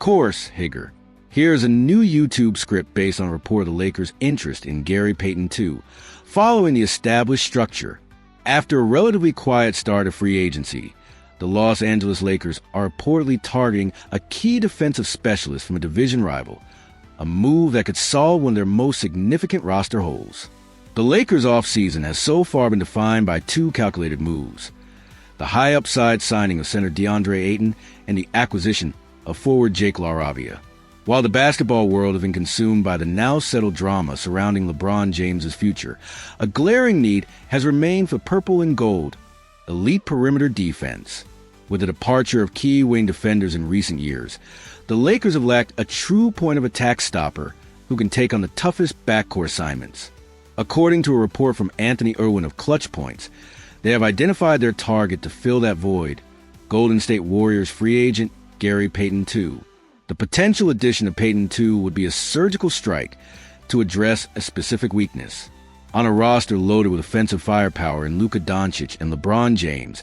course, Higger. Here's a new YouTube script based on a report of the Lakers' interest in Gary Payton II, following the established structure. After a relatively quiet start of free agency, the Los Angeles Lakers are reportedly targeting a key defensive specialist from a division rival, a move that could solve one of their most significant roster holes. The Lakers' offseason has so far been defined by two calculated moves: the high upside signing of center DeAndre Ayton and the acquisition of forward Jake LaRavia. While the basketball world has been consumed by the now-settled drama surrounding LeBron James's future, a glaring need has remained for purple and gold, elite perimeter defense. With the departure of key wing defenders in recent years, the Lakers have lacked a true point-of-attack stopper who can take on the toughest backcourt assignments. According to a report from Anthony Irwin of Clutch Points, they have identified their target to fill that void: Golden State Warriors free agent Gary Payton II. The potential addition of Payton II would be a surgical strike to address a specific weakness. On a roster loaded with offensive firepower in Luka Doncic and LeBron James,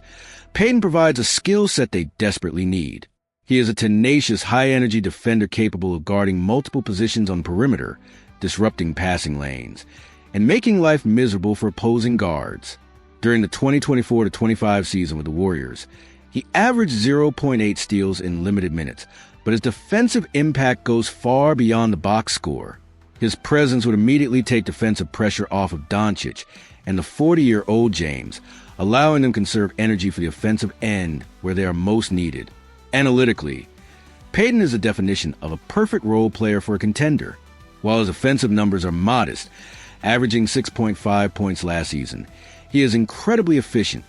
Payton provides a skill set they desperately need. He is a tenacious, high-energy defender capable of guarding multiple positions on the perimeter, disrupting passing lanes, and making life miserable for opposing guards. During the 2024-25 season with the Warriors, he averaged 0.8 steals in limited minutes, but his defensive impact goes far beyond the box score. His presence would immediately take defensive pressure off of Doncic and the 40-year-old James, allowing them to conserve energy for the offensive end where they are most needed. Analytically, Payton is the definition of a perfect role player for a contender. While his offensive numbers are modest, averaging 6.5 points last season, he is incredibly efficient,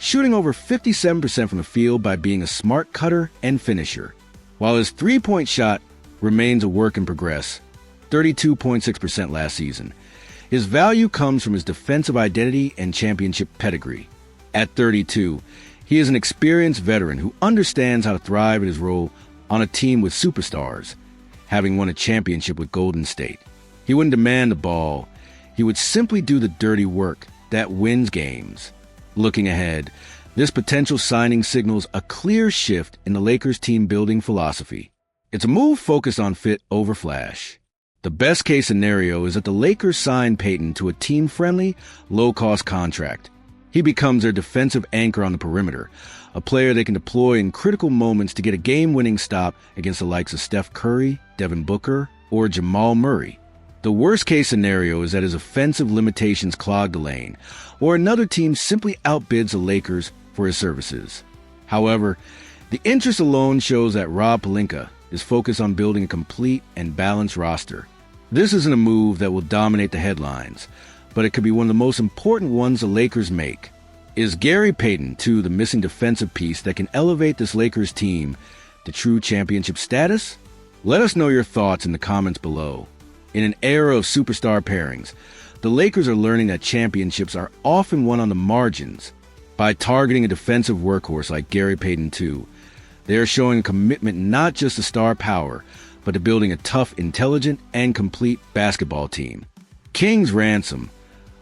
shooting over 57% from the field by being a smart cutter and finisher. While his three-point shot remains a work in progress, 32.6% last season, his value comes from his defensive identity and championship pedigree. At 32, he is an experienced veteran who understands how to thrive in his role on a team with superstars, having won a championship with Golden State. He wouldn't demand the ball. He would simply do the dirty work that wins games. Looking ahead, this potential signing signals a clear shift in the Lakers' team-building philosophy. It's a move focused on fit over flash. The best-case scenario is that the Lakers sign Payton to a team-friendly, low-cost contract. He becomes their defensive anchor on the perimeter, a player they can deploy in critical moments to get a game-winning stop against the likes of Steph Curry, Devin Booker, or Jamal Murray. The worst-case scenario is that his offensive limitations clog the lane, or another team simply outbids the Lakers for his services. However, the interest alone shows that Rob Pelinka is focused on building a complete and balanced roster. This isn't a move that will dominate the headlines, but it could be one of the most important ones the Lakers make. Is Gary Payton II the missing defensive piece that can elevate this Lakers team to true championship status? Let us know your thoughts in the comments below. In an era of superstar pairings, the Lakers are learning that championships are often won on the margins. By targeting a defensive workhorse like Gary Payton II, they are showing a commitment not just to star power, but to building a tough, intelligent, and complete basketball team. King's ransom: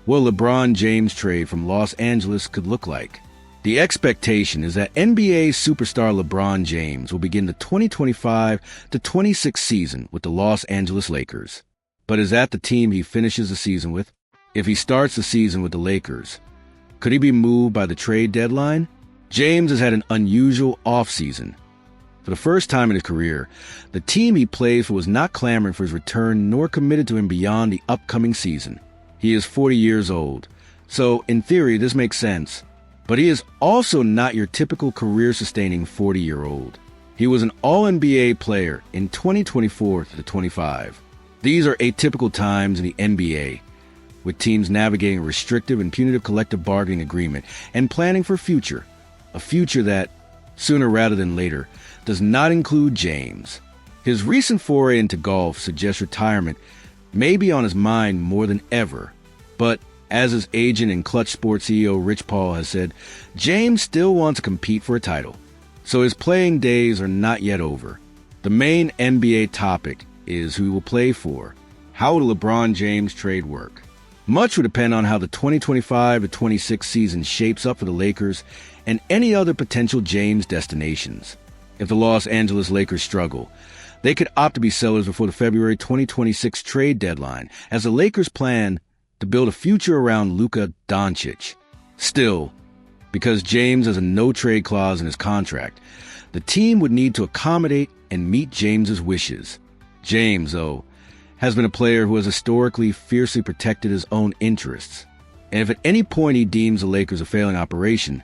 what a LeBron James trade from Los Angeles could look like. The expectation is that NBA superstar LeBron James will begin the 2025-26 season with the Los Angeles Lakers. But is that the team he finishes the season with? If he starts the season with the Lakers, could he be moved by the trade deadline? James has had an unusual offseason. For the first time in his career, the team he played for was not clamoring for his return nor committed to him beyond the upcoming season. He is 40 years old, so in theory this makes sense. But he is also not your typical career-sustaining 40-year-old. He was an All-NBA player in 2024-25. These are atypical times in the NBA, with teams navigating a restrictive and punitive collective bargaining agreement and planning for a future that, sooner rather than later, does not include James. His recent foray into golf suggests retirement may be on his mind more than ever, but as his agent and Clutch Sports CEO Rich Paul has said, James still wants to compete for a title, so his playing days are not yet over. The main NBA topic is who he will play for. How will the LeBron James trade work? Much will depend on how the 2025-26 season shapes up for the Lakers and any other potential James destinations. If the Los Angeles Lakers struggle, they could opt to be sellers before the February 2026 trade deadline, as the Lakers plan to build a future around Luka Doncic. Still, because James has a no-trade clause in his contract, the team would need to accommodate and meet James's wishes. James, though, has been a player who has historically fiercely protected his own interests. And if at any point he deems the Lakers a failing operation,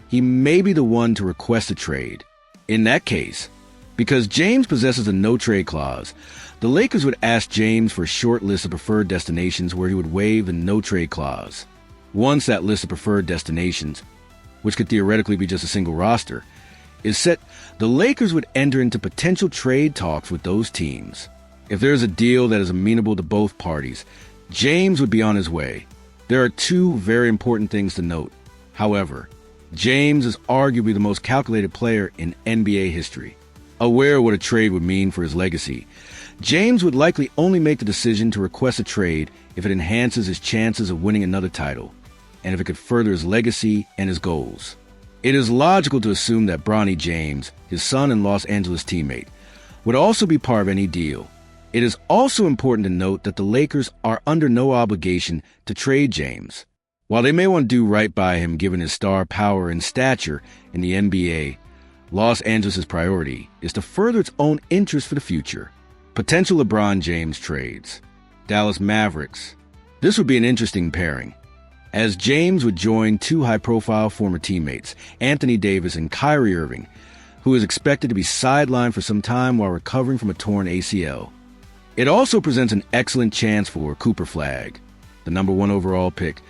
he may be the one to request a trade. In that case, because James possesses a no-trade clause, the Lakers would ask James for a short list of preferred destinations where he would waive the no-trade clause. Once that list of preferred destinations, which could theoretically be just a single roster, is set, the Lakers would enter into potential trade talks with those teams. If there is a deal that is amenable to both parties, James would be on his way. There are two very important things to note. However, James is arguably the most calculated player in NBA history. Aware of what a trade would mean for his legacy, James would likely only make the decision to request a trade if it enhances his chances of winning another title, and if it could further his legacy and his goals. It is logical to assume that Bronny James, his son and Los Angeles teammate, would also be part of any deal. It is also important to note that the Lakers are under no obligation to trade James. While they may want to do right by him given his star power and stature in the NBA, Los Angeles' priority is to further its own interest for the future. Potential LeBron James trades. Dallas Mavericks. This would be an interesting pairing, as James would join two high-profile former teammates, Anthony Davis and Kyrie Irving, who is expected to be sidelined for some time while recovering from a torn ACL. It also presents an excellent chance for Cooper Flagg, the number 1 overall pick,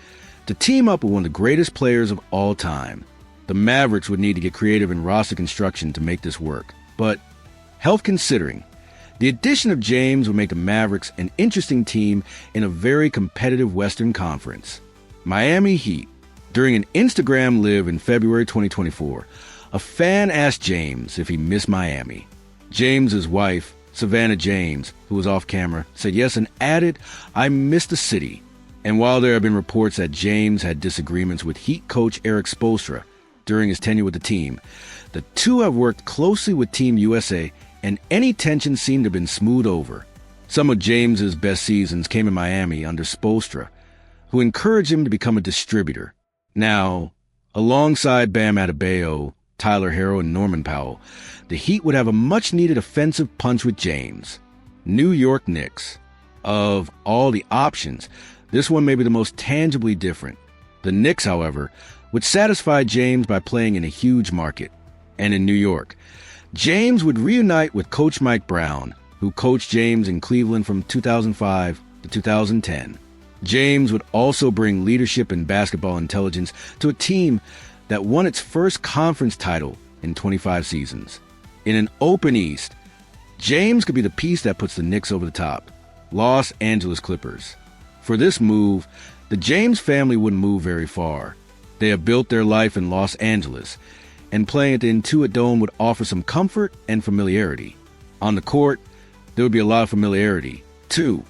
to team up with one of the greatest players of all time. The Mavericks would need to get creative in roster construction to make this work, but health considering, the addition of James would make the Mavericks an interesting team in a very competitive Western Conference. Miami Heat. During an Instagram Live in February 2024, a fan asked James if he missed Miami. James's wife, Savannah James, who was off camera, said yes and added, "I miss the city." And while there have been reports that James had disagreements with Heat coach Eric Spoelstra during his tenure with the team, the two have worked closely with Team USA, and any tension seemed to have been smoothed over. Some of James's best seasons came in Miami under Spoelstra, who encouraged him to become a distributor. Now, alongside Bam Adebayo, Tyler Herro, and Norman Powell, the Heat would have a much-needed offensive punch with James. New York Knicks. Of all the options, this one may be the most tangibly different. The Knicks, however, would satisfy James by playing in a huge market. And in New York, James would reunite with Coach Mike Brown, who coached James in Cleveland from 2005 to 2010. James would also bring leadership and basketball intelligence to a team that won its first conference title in 25 seasons. In an open East, James could be the piece that puts the Knicks over the top. Los Angeles Clippers. For this move, the James family wouldn't move very far. They have built their life in Los Angeles, and playing at the Intuit Dome would offer some comfort and familiarity. On the court, there would be a lot of familiarity, too.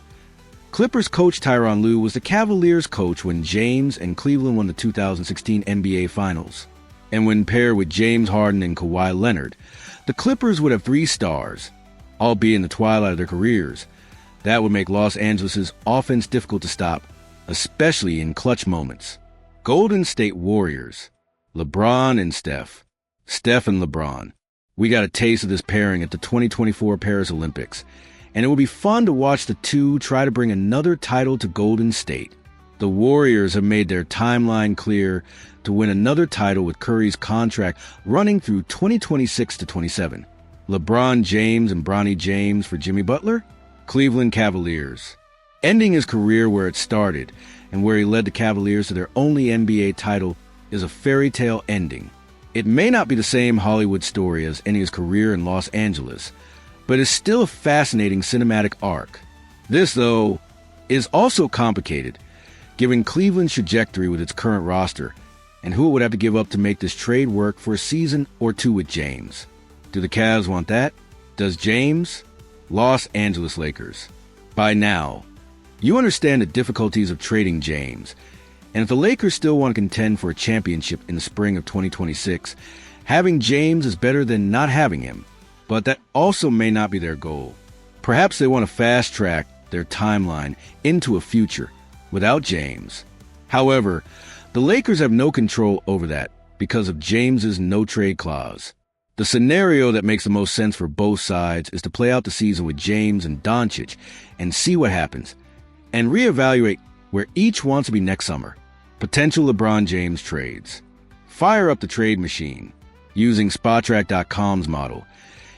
Clippers coach Tyronn Lue was the Cavaliers coach when James and Cleveland won the 2016 NBA Finals. And when paired with James Harden and Kawhi Leonard, the Clippers would have 3 stars, albeit in the twilight of their careers. That would make Los Angeles' offense difficult to stop, especially in clutch moments. Golden State Warriors. LeBron and Steph. Steph and LeBron. We got a taste of this pairing at the 2024 Paris Olympics, and it will be fun to watch the two try to bring another title to Golden State. The Warriors have made their timeline clear to win another title with Curry's contract running through 2026 to 27. LeBron James and Bronny James for Jimmy Butler? Cleveland Cavaliers. Ending his career where it started and where he led the Cavaliers to their only NBA title is a fairy tale ending. It may not be the same Hollywood story as any of his career in Los Angeles, but it's still a fascinating cinematic arc. This, though, is also complicated, given Cleveland's trajectory with its current roster and who it would have to give up to make this trade work for a season or two with James. Do the Cavs want that? Does James? Los Angeles Lakers. By now, you understand the difficulties of trading James, and if the Lakers still want to contend for a championship in the spring of 2026, Having James is better than not having him, but that also may not be their goal. Perhaps they want to fast-track their timeline into a future without James. However, the Lakers have no control over that because of James's no-trade clause. The scenario that makes the most sense for both sides is to play out the season with James and Doncic and see what happens, and reevaluate where each wants to be next summer. Potential LeBron James trades. Fire up the trade machine using Spotrac.com's model.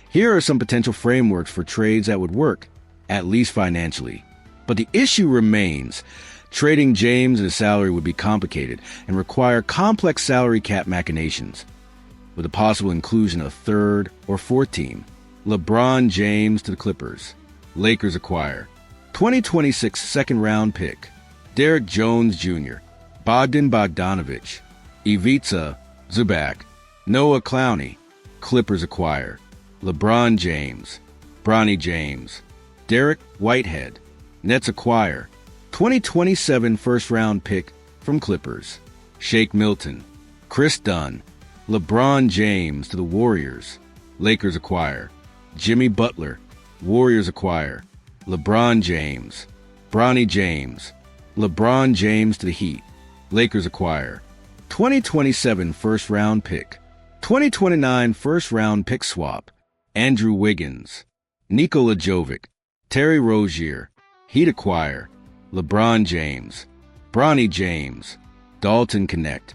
Here are some potential frameworks for trades that would work, at least financially. But the issue remains. Trading James and his salary would be complicated and require complex salary cap machinations, with a possible inclusion of a third or fourth team. LeBron James to the Clippers. Lakers acquire 2026 second-round pick, Derek Jones Jr., Bogdan Bogdanovic, Ivica Zubac, Noah Clowney. Clippers acquire LeBron James, Bronny James, Derek Whitehead. Nets acquire 2027 first-round pick from Clippers, Shake Milton, Chris Dunn, LeBron James to the Warriors. Lakers acquire Jimmy Butler. Warriors acquire LeBron James, Bronny James, LeBron James to the Heat. Lakers acquire 2027 first-round pick, 2029 first-round pick swap, Andrew Wiggins, Nikola Jovic, Terry Rozier. Heat acquire LeBron James, Bronny James, Dalton Connect,